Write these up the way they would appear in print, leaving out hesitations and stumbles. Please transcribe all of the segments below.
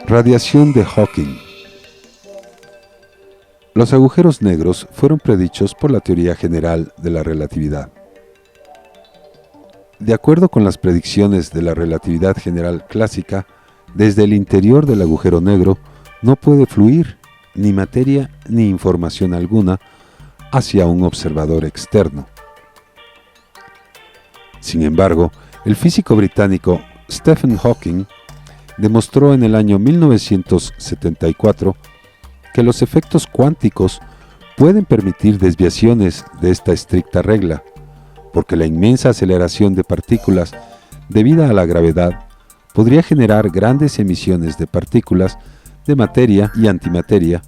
Radiación de Hawking. Los agujeros negros fueron predichos por la teoría general de la relatividad. De acuerdo con las predicciones de la relatividad general clásica, desde el interior del agujero negro no puede fluir ni materia ni información alguna hacia un observador externo. Sin embargo, el físico británico Stephen Hawking demostró en el año 1974 que los efectos cuánticos pueden permitir desviaciones de esta estricta regla, porque la inmensa aceleración de partículas debida a la gravedad podría generar grandes emisiones de partículas de materia y antimateria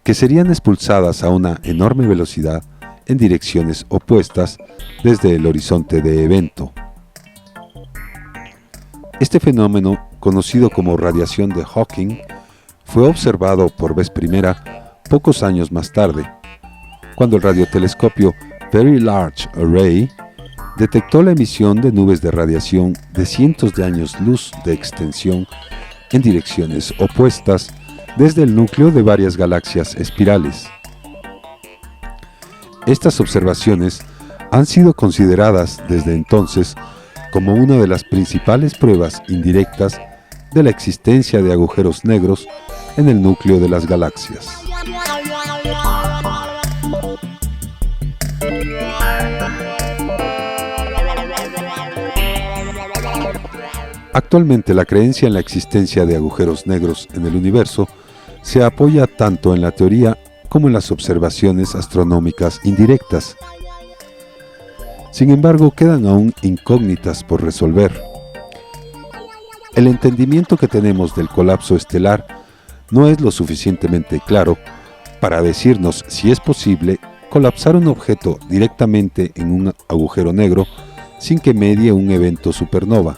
que serían expulsadas a una enorme velocidad en direcciones opuestas desde el horizonte de evento. Este fenómeno, conocido como radiación de Hawking, fue observado por vez primera pocos años más tarde, cuando el radiotelescopio Very Large Array detectó la emisión de nubes de radiación de cientos de años luz de extensión en direcciones opuestas desde el núcleo de varias galaxias espirales. Estas observaciones han sido consideradas desde entonces como una de las principales pruebas indirectas de la existencia de agujeros negros en el núcleo de las galaxias. Actualmente la creencia en la existencia de agujeros negros en el universo se apoya tanto en la teoría como en las observaciones astronómicas indirectas. Sin embargo, quedan aún incógnitas por resolver. El entendimiento que tenemos del colapso estelar no es lo suficientemente claro para decirnos si es posible colapsar un objeto directamente en un agujero negro sin que medie un evento supernova.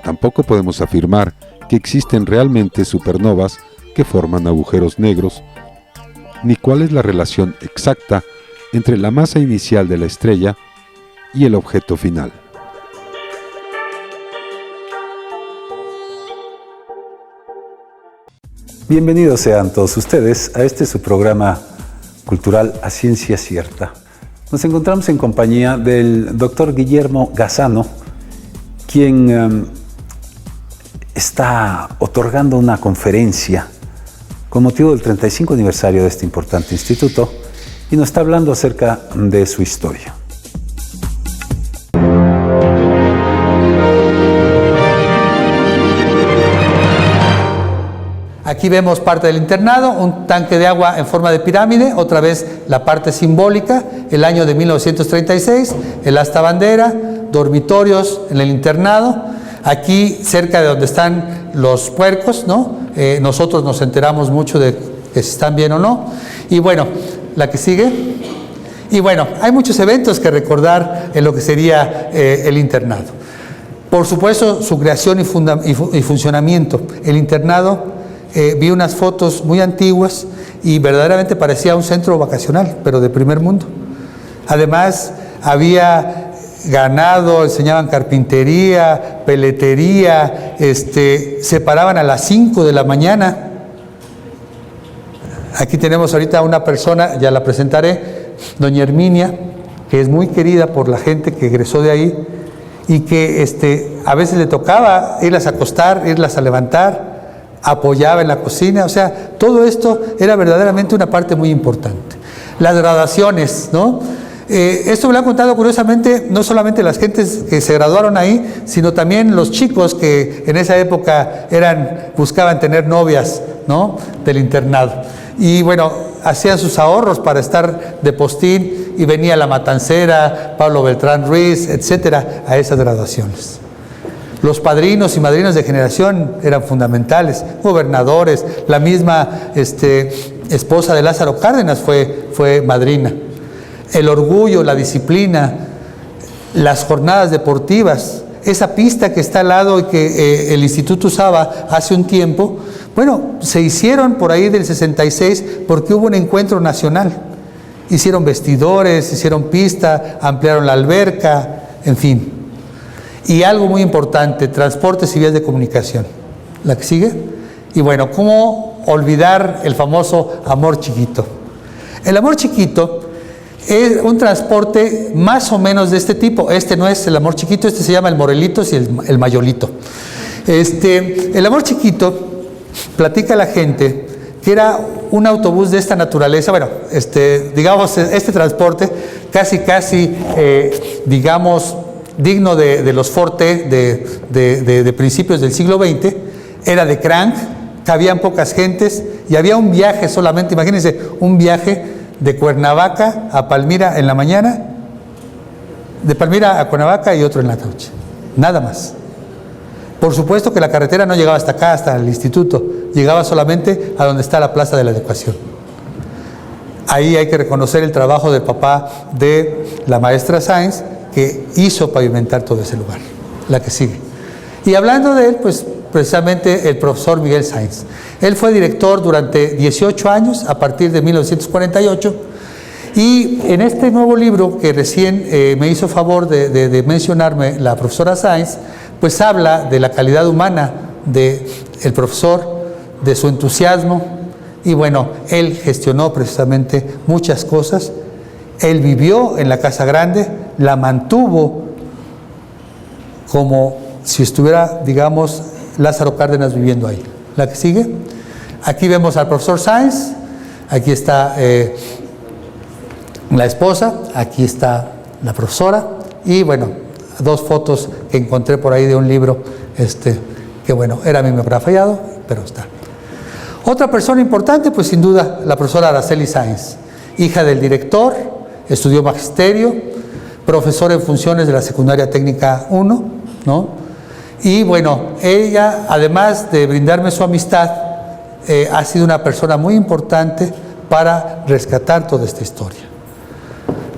Tampoco podemos afirmar que existen realmente supernovas que forman agujeros negros, ni cuál es la relación exacta entre la masa inicial de la estrella y el objeto final. Bienvenidos sean todos ustedes a este su programa cultural A Ciencia Cierta. Nos encontramos en compañía del doctor Guillermo Gazzano, quien está otorgando una conferencia con motivo del 35 aniversario de este importante instituto y nos está hablando acerca de su historia. Aquí vemos parte del internado, un tanque de agua en forma de pirámide, otra vez la parte simbólica, el año de 1936, el asta bandera, dormitorios en el internado, aquí cerca de donde están los puercos, ¿no? Nosotros nos enteramos mucho de que si están bien o no. Y bueno, la que sigue. Y bueno, hay muchos eventos que recordar en lo que sería el internado. Por supuesto, su creación y funcionamiento. El internado, vi unas fotos muy antiguas y verdaderamente parecía un centro vacacional, pero de primer mundo. Además, había ganado, enseñaban carpintería, peletería, se paraban a las 5 de la mañana. Aquí tenemos ahorita una persona, ya la presentaré, doña Herminia, que es muy querida por la gente que egresó de ahí y que a veces le tocaba irlas a acostar, irlas a levantar, apoyaba en la cocina, o sea, todo esto era verdaderamente una parte muy importante. Las graduaciones, ¿no? Esto me lo han contado curiosamente no solamente las gentes que se graduaron ahí, sino también los chicos que en esa época buscaban tener novias, ¿no? Del internado. Y bueno, hacían sus ahorros para estar de postín y venía la Matancera, Pablo Beltrán Ruiz, etcétera, a esas graduaciones. Los padrinos y madrinas de generación eran fundamentales, gobernadores, la misma esposa de Lázaro Cárdenas fue madrina. El orgullo, la disciplina, las jornadas deportivas, esa pista que está al lado y que el instituto usaba hace un tiempo, bueno, se hicieron por ahí del 66 porque hubo un encuentro nacional. Hicieron vestidores, hicieron pista, ampliaron la alberca, en fin. Y algo muy importante, transportes y vías de comunicación. La que sigue. Y bueno, ¿cómo olvidar el famoso amor chiquito? El amor chiquito es un transporte más o menos de este tipo. Este no es el amor chiquito, este se llama el Morelitos y el Mayolito. El amor chiquito, platica la gente, que era un autobús de esta naturaleza, bueno, digamos, este transporte casi, digamos, digno de los Forte de principios del siglo XX, era de crank, cabían pocas gentes y había un viaje solamente, imagínense, un viaje de Cuernavaca a Palmira en la mañana, de Palmira a Cuernavaca y otro en la noche, nada más. Por supuesto que la carretera no llegaba hasta acá, hasta el instituto, llegaba solamente a donde está la Plaza de la Educación. Ahí hay que reconocer el trabajo del papá de la maestra Sáenz, que hizo pavimentar todo ese lugar. La que sigue. Y hablando de él, pues precisamente el profesor Miguel Sáenz. Él fue director durante 18 años, a partir de 1948, y en este nuevo libro que recién me hizo favor de mencionarme la profesora Sáenz, pues habla de la calidad humana del profesor, de su entusiasmo, y bueno, él gestionó precisamente muchas cosas. Él vivió en la Casa Grande, la mantuvo como si estuviera, digamos, Lázaro Cárdenas viviendo ahí. La que sigue. Aquí vemos al profesor Sáenz, aquí está la esposa, aquí está la profesora, y bueno, dos fotos que encontré por ahí de un libro, que bueno, era mimeografiado, pero está. Otra persona importante, pues sin duda, la profesora Araceli Sáenz, hija del director, estudió magisterio, profesora en funciones de la secundaria técnica 1, ¿no? Y bueno, ella, además de brindarme su amistad, ha sido una persona muy importante para rescatar toda esta historia.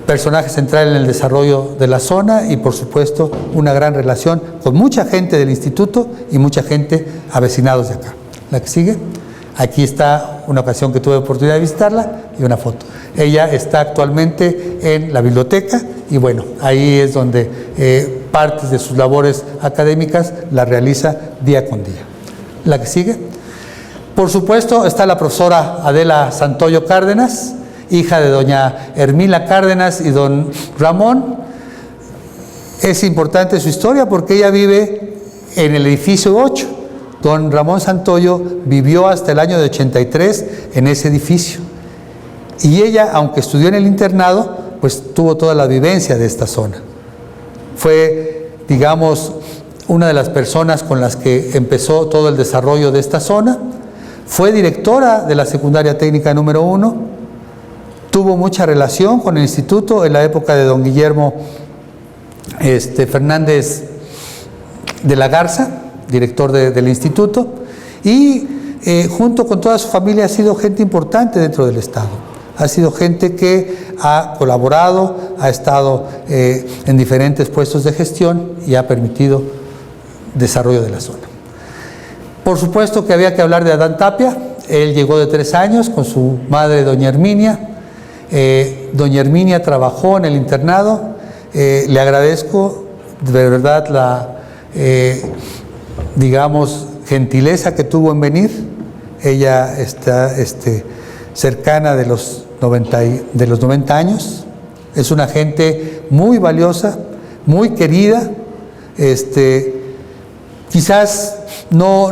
Personaje central en el desarrollo de la zona y, por supuesto, una gran relación con mucha gente del instituto y mucha gente avecinados de acá. La que sigue. Aquí está una ocasión que tuve oportunidad de visitarla y una foto. Ella está actualmente en la biblioteca y bueno, ahí es donde partes de sus labores académicas la realiza día con día. La que sigue. Por supuesto está la profesora Adela Santoyo Cárdenas, hija de doña Hermila Cárdenas y don Ramón. Es importante su historia porque ella vive en el edificio 8. Don Ramón Santoyo vivió hasta el año de 83 en ese edificio. Y ella, aunque estudió en el internado, pues tuvo toda la vivencia de esta zona. Fue, digamos, una de las personas con las que empezó todo el desarrollo de esta zona. Fue directora de la secundaria técnica número 1. Tuvo mucha relación con el instituto en la época de don Guillermo Fernández de la Garza, director del instituto, y junto con toda su familia ha sido gente importante dentro del Estado. Ha sido gente que ha colaborado, ha estado en diferentes puestos de gestión y ha permitido desarrollo de la zona. Por supuesto que había que hablar de Adán Tapia. Él llegó de 3 años con su madre, doña Herminia. Doña Herminia trabajó en el internado. Le agradezco de verdad la digamos, gentileza que tuvo en venir. Ella está cercana de los 90 años. Es una gente muy valiosa, muy querida. Quizás no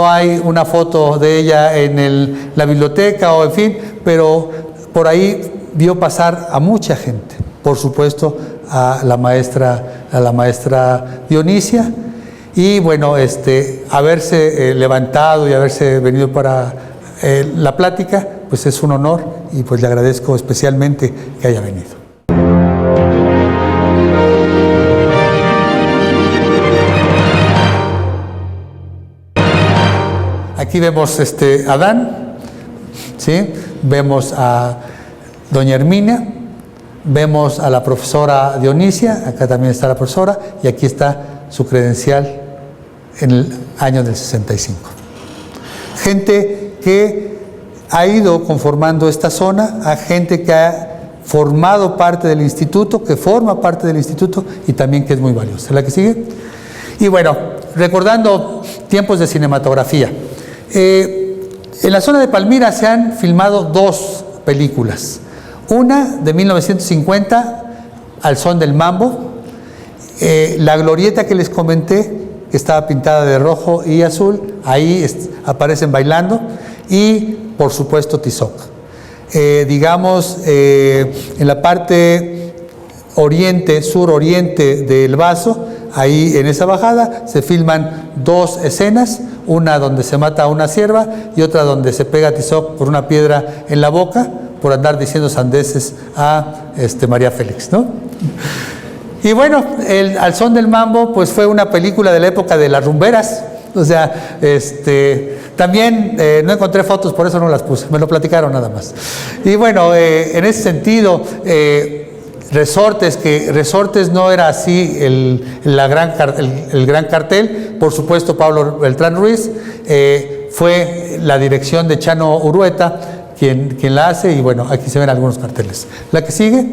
hay una foto de ella en la biblioteca o en fin, pero por ahí vio pasar a mucha gente. Por supuesto, a la maestra Dionisia, y bueno, haberse levantado y haberse venido para la plática, pues es un honor y pues le agradezco especialmente que haya venido. Aquí vemos a Adán, ¿sí? Vemos a doña Herminia, vemos a la profesora Dionisia, acá también está la profesora, y aquí está su credencial en el año del 65. Gente que ha ido conformando esta zona, a gente que ha formado parte del instituto, que forma parte del instituto y también que es muy valiosa. ¿La que sigue? Y bueno, recordando tiempos de cinematografía. En la zona de Palmira se han filmado 2 películas. Una de 1950, Al son del mambo. La glorieta que les comenté, que estaba pintada de rojo y azul, ahí aparecen bailando. Y, por supuesto, Tizoc. Digamos, en la parte oriente, sur-oriente del Bazo, ahí en esa bajada se filman 2 escenas, una donde se mata a una cierva y otra donde se pega a Tizoc por una piedra en la boca por andar diciendo sandeces a María Félix, ¿no? Y bueno, Al son del mambo pues fue una película de la época de las rumberas, o sea, también no encontré fotos, por eso no las puse, me lo platicaron nada más. Y bueno, en ese sentido, Resortes, que Resortes no era así el gran cartel, por supuesto Pablo Beltrán Ruiz, fue la dirección de Chano Urueta quien la hace, y bueno, aquí se ven algunos carteles. La que sigue,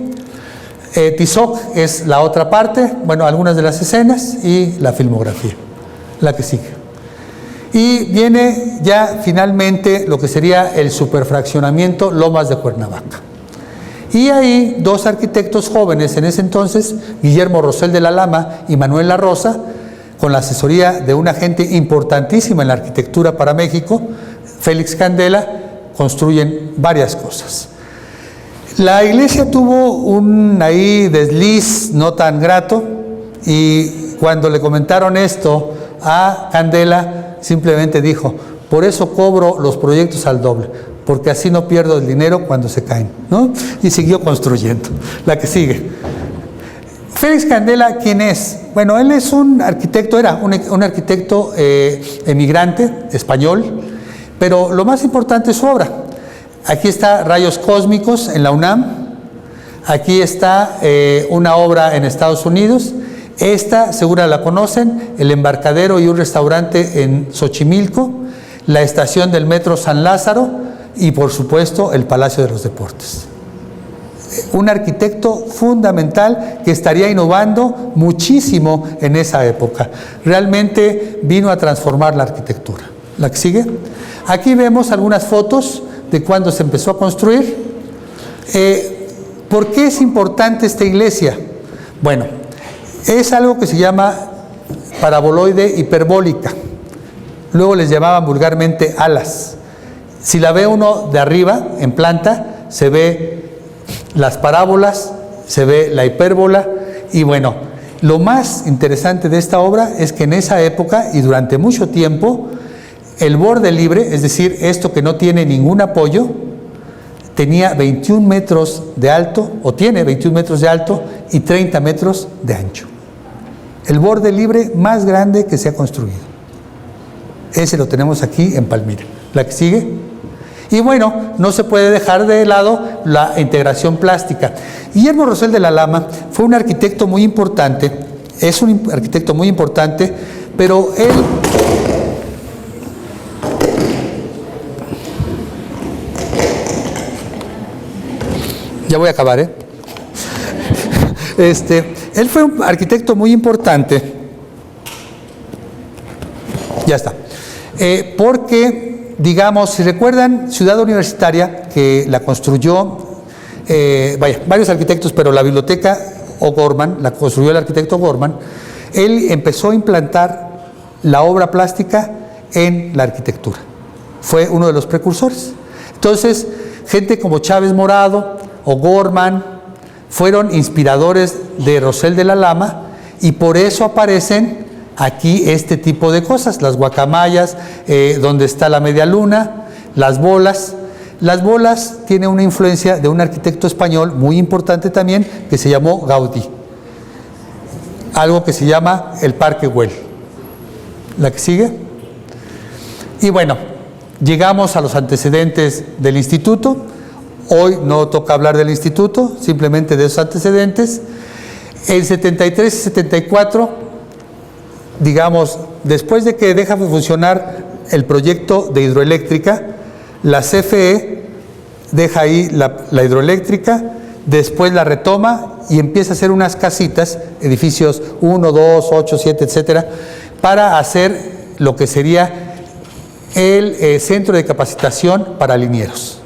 Tizoc es la otra parte, bueno, algunas de las escenas y la filmografía. La que sigue. Y viene ya finalmente lo que sería el superfraccionamiento Lomas de Cuernavaca. Y ahí 2 arquitectos jóvenes en ese entonces, Guillermo Rosell de la Lama y Manuel La Rosa, con la asesoría de una gente importantísima en la arquitectura para México, Félix Candela, construyen varias cosas. La iglesia tuvo un ahí desliz no tan grato, y cuando le comentaron esto a Candela, simplemente dijo: por eso cobro los proyectos al doble, porque así no pierdo el dinero cuando se caen, ¿no? Y siguió construyendo. La que sigue. Félix Candela, ¿quién es? Bueno, él es un arquitecto, era un arquitecto emigrante, español, pero lo más importante es su obra. Aquí está Rayos Cósmicos en la UNAM, aquí está una obra en Estados Unidos, esta segura la conocen, El Embarcadero y un restaurante en Xochimilco, la estación del metro San Lázaro y por supuesto el Palacio de los Deportes. Un arquitecto fundamental que estaría innovando muchísimo en esa época. Realmente vino a transformar la arquitectura. La que sigue. Aquí vemos algunas fotos de cuando se empezó a construir. ¿Por qué es importante esta iglesia? Bueno, es algo que se llama paraboloide hiperbólica. Luego les llamaban vulgarmente alas. Si la ve uno de arriba, en planta, se ve las parábolas, se ve la hipérbola, y bueno, lo más interesante de esta obra es que en esa época y durante mucho tiempo, el borde libre, es decir, esto que no tiene ningún apoyo, tenía 21 metros de alto, o tiene 21 metros de alto y 30 metros de ancho. El borde libre más grande que se ha construido. Ese lo tenemos aquí en Palmira. La que sigue. Y bueno, no se puede dejar de lado la integración plástica. Guillermo Rosell de la Lama fue un arquitecto muy importante, es un arquitecto muy importante, pero él... Ya voy a acabar, ¿eh? Él fue un arquitecto muy importante. Ya está. Porque, digamos, si recuerdan, Ciudad Universitaria, que la construyó, varios arquitectos, pero la biblioteca O'Gorman, la construyó el arquitecto O'Gorman, él empezó a implantar la obra plástica en la arquitectura. Fue uno de los precursores. Entonces, gente como Chávez Morado, O'Gorman, fueron inspiradores de Rosell de la Lama, y por eso aparecen aquí este tipo de cosas, las guacamayas, donde está la media luna, las bolas. Las bolas tienen una influencia de un arquitecto español muy importante también, que se llamó Gaudí. Algo que se llama el Parque Güell. La que sigue. Y bueno, llegamos a los antecedentes del instituto. Hoy no toca hablar del instituto, simplemente de esos antecedentes. En 73 y 74, digamos, después de que deja de funcionar el proyecto de hidroeléctrica, la CFE deja ahí la hidroeléctrica, después la retoma y empieza a hacer unas casitas, edificios 1, 2, 8, 7, etcétera, para hacer lo que sería el centro de capacitación para linieros.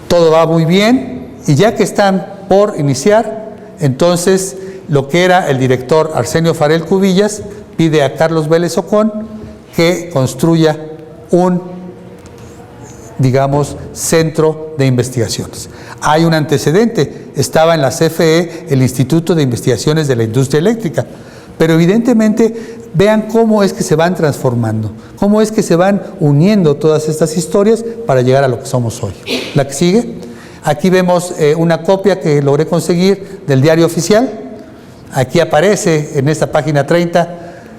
Todo va muy bien y ya que están por iniciar, entonces lo que era el director Arsenio Farel Cubillas pide a Carlos Vélez Ocón que construya un, digamos, centro de investigaciones. Hay un antecedente, estaba en la CFE el Instituto de Investigaciones de la Industria Eléctrica, pero evidentemente vean cómo es que se van transformando, cómo es que se van uniendo todas estas historias para llegar a lo que somos hoy. La que sigue, aquí vemos una copia que logré conseguir del Diario Oficial. Aquí aparece en esta página 30,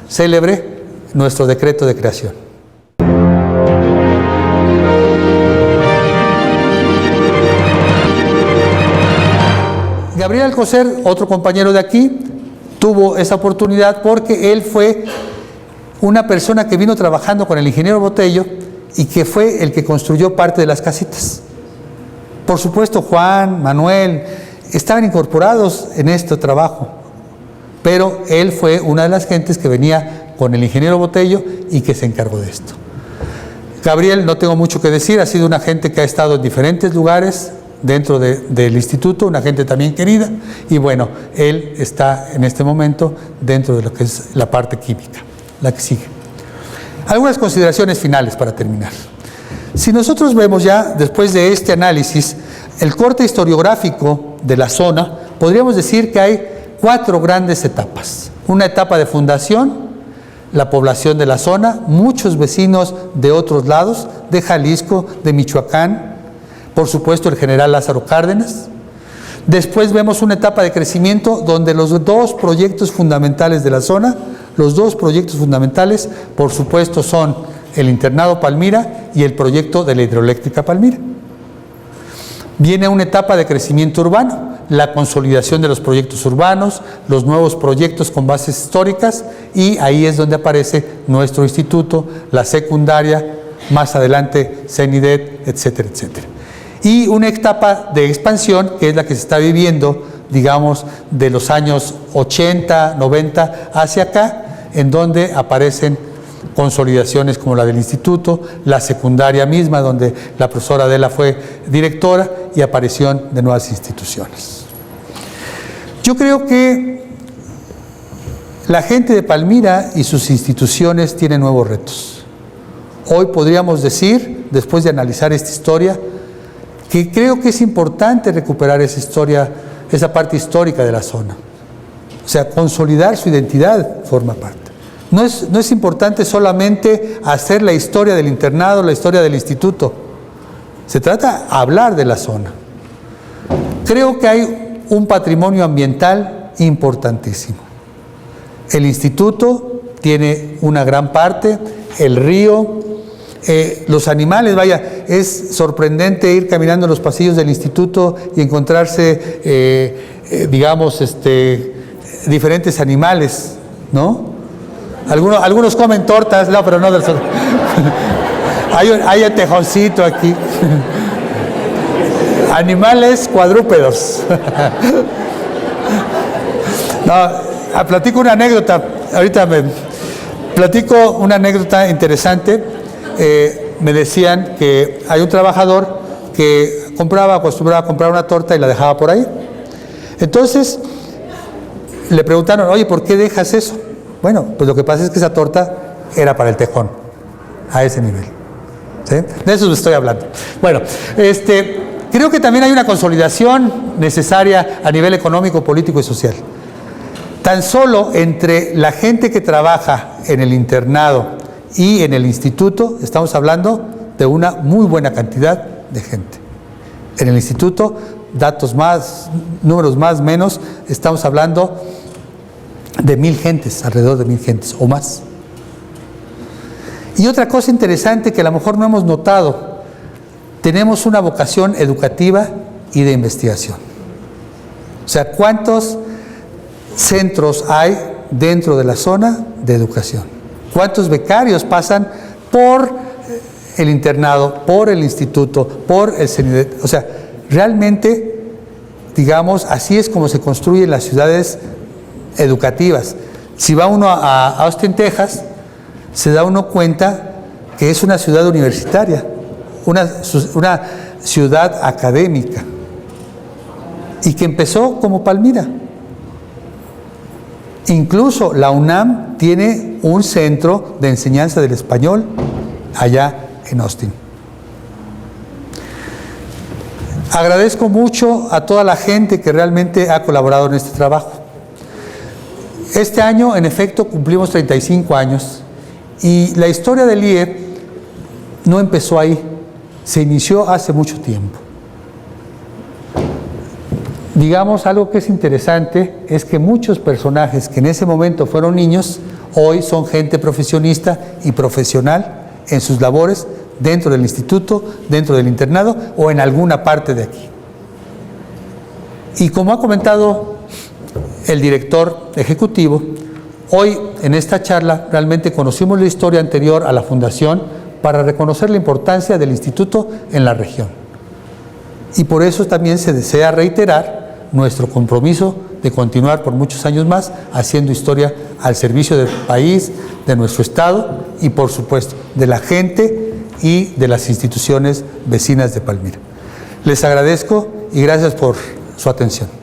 célebre, nuestro decreto de creación. Gabriel Alcocer, otro compañero de aquí, tuvo esa oportunidad porque él fue una persona que vino trabajando con el ingeniero Botello y que fue el que construyó parte de las casitas. Por supuesto, Juan, Manuel, estaban incorporados en este trabajo, pero él fue una de las gentes que venía con el ingeniero Botello y que se encargó de esto. Gabriel, no tengo mucho que decir, ha sido una gente que ha estado en diferentes lugares dentro del instituto, una gente también querida, y bueno, él está en este momento dentro de lo que es la parte química. La que sigue. Algunas consideraciones finales para terminar. Si nosotros vemos ya, después de este análisis, el corte historiográfico de la zona, podríamos decir que hay 4 grandes etapas. Una etapa de fundación, la población de la zona, muchos vecinos de otros lados, de Jalisco, de Michoacán, por supuesto el general Lázaro Cárdenas. Después vemos una etapa de crecimiento donde los 2 proyectos fundamentales de la zona, los 2 proyectos fundamentales, por supuesto, son el internado Palmira y el proyecto de la hidroeléctrica Palmira. Viene una etapa de crecimiento urbano, la consolidación de los proyectos urbanos, los nuevos proyectos con bases históricas, y ahí es donde aparece nuestro instituto, la secundaria, más adelante CENIDET, etcétera, etcétera. Y una etapa de expansión, que es la que se está viviendo, digamos, de los años 80, 90 hacia acá, en donde aparecen consolidaciones como la del instituto, la secundaria misma, donde la profesora Adela fue directora, y aparición de nuevas instituciones. Yo creo que la gente de Palmira y sus instituciones tienen nuevos retos. Hoy podríamos decir, después de analizar esta historia, que creo que es importante recuperar esa historia, esa parte histórica de la zona. O sea, consolidar su identidad forma parte. No es importante solamente hacer la historia del internado, la historia del instituto. Se trata de hablar de la zona. Creo que hay un patrimonio ambiental importantísimo. El instituto tiene una gran parte, el río, los animales, vaya, es sorprendente ir caminando en los pasillos del instituto y encontrarse, digamos, diferentes animales, ¿no? Algunos comen tortas, no, pero no del sol. Hay el tejoncito aquí. Animales cuadrúpedos. No, platico una anécdota. Ahorita platico una anécdota interesante. Me decían que hay un trabajador que acostumbraba a comprar una torta y la dejaba por ahí. Entonces le preguntaron, oye, ¿por qué dejas eso? Bueno, pues lo que pasa es que esa torta era para el tejón, a ese nivel. ¿Sí? De eso estoy hablando. Bueno, creo que también hay una consolidación necesaria a nivel económico, político y social. Tan solo entre la gente que trabaja en el internado y en el instituto, estamos hablando de una muy buena cantidad de gente. En el instituto, datos más, números más, menos, estamos hablando de 1000 gentes, alrededor de 1000 gentes o más. Y otra cosa interesante que a lo mejor no hemos notado, tenemos una vocación educativa y de investigación. O sea, ¿cuántos centros hay dentro de la zona de educación? ¿Cuántos becarios pasan por el internado, por el instituto, por el CENIDET? O sea, realmente digamos, así es como se construyen las ciudades educativas. Si va uno a Austin, Texas, se da uno cuenta que es una ciudad universitaria, una ciudad académica, y que empezó como Palmira. Incluso la UNAM tiene un centro de enseñanza del español allá en Austin. Agradezco mucho a toda la gente que realmente ha colaborado en este trabajo. Este año, en efecto, cumplimos 35 años y la historia del IE no empezó ahí, se inició hace mucho tiempo. Digamos, algo que es interesante es que muchos personajes que en ese momento fueron niños, hoy son gente profesionista y profesional en sus labores dentro del instituto, dentro del internado o en alguna parte de aquí. Y como ha comentado el director ejecutivo, hoy en esta charla realmente conocimos la historia anterior a la fundación para reconocer la importancia del instituto en la región. Y por eso también se desea reiterar nuestro compromiso de continuar por muchos años más haciendo historia al servicio del país, de nuestro estado y por supuesto de la gente y de las instituciones vecinas de Palmira. Les agradezco y gracias por su atención.